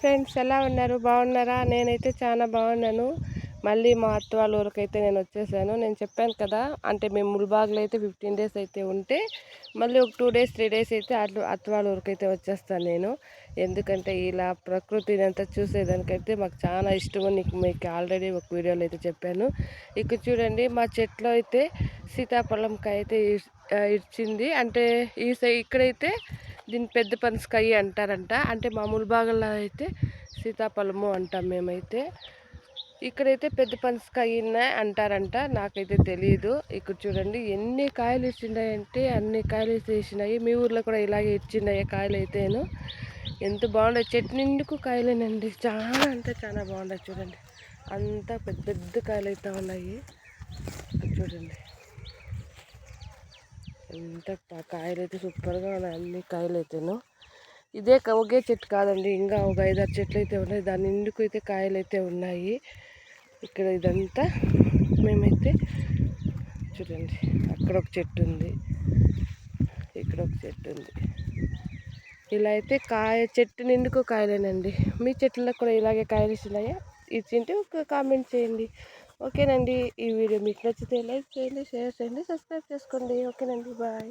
Friends, ఎలా ఉన్నారు? బాగున్నారా? నేనైతే చాలా బాగున్నాను. మళ్ళీ మా అత్త వాళ్ళ ఊరికైతే నేను వచ్చేసాను. నేను చెప్పాను కదా, అంటే మేము ముల్బాగ్లో అయితే 15 డేస్ అయితే ఉంటే మళ్ళీ ఒక 2 డేస్ 3 డేస్ అయితే అత్త వాళ్ళ ఊరికైతే వచ్చేస్తాను నేను. ఎందుకంటే ఇలా ప్రకృతిని అంతా చూసేదానికైతే మాకు చాలా ఇష్టం. మీకు ఆల్రెడీ ఒక వీడియోలో అయితే చెప్పాను. ఇక్కడ చూడండి, మా చెట్లో అయితే సీతాఫలంకాయ అయితే ఇచ్చింది. అంటే ఇక్కడైతే దీన్ని పెద్ద పనసకాయ అంటారంట. అంటే మామూలు భాగంలో అయితే సీతాఫలము అంటాం మేమైతే. ఇక్కడైతే పెద్ద పనసకాయ అంటారంట, నాకైతే తెలియదు. ఇక్కడ చూడండి ఎన్ని కాయలు ఇచ్చినాయంటే అన్ని కాయలు వేసినాయి. మీ ఊర్లో కూడా ఇలాగే ఇచ్చినాయి కాయలు అయితేను. ఎంత బాగుంటాయి, చెట్టు నిండుకు కాయలేనండి. చాలా అంటే చాలా బాగుంటాయి. చూడండి, అంతా పెద్ద పెద్ద కాయలు అయితే ఉన్నాయి. చూడండి ఎంత కాయలు అయితే సూపర్గా ఉన్నాయి, అన్ని కాయలు అయితేను. ఇదే ఒకే చెట్టు కాదండి, ఇంకా ఒక 5-6 చెట్లు అయితే ఉన్నాయి. దాని నిండుకు అయితే కాయలు అయితే ఉన్నాయి. ఇక్కడ ఇదంతా మేమైతే చూడండి, అక్కడ ఒక చెట్టు ఉంది, ఇక్కడ ఒక చెట్టు ఉంది. ఇలా అయితే చెట్టు నిండుకు కాయలేనండి. మీ చెట్లలో కూడా ఇలాగే కాయలు ఇస్తున్నాయా? ఇచ్చింటే ఒక కామెంట్ చేయండి. ఓకేనండి, ఈ వీడియో మీకు నచ్చితే లైక్ చేయండి, షేర్ చేయండి, సబ్స్క్రైబ్ చేసుకోండి. ఓకేనండి, బాయ్.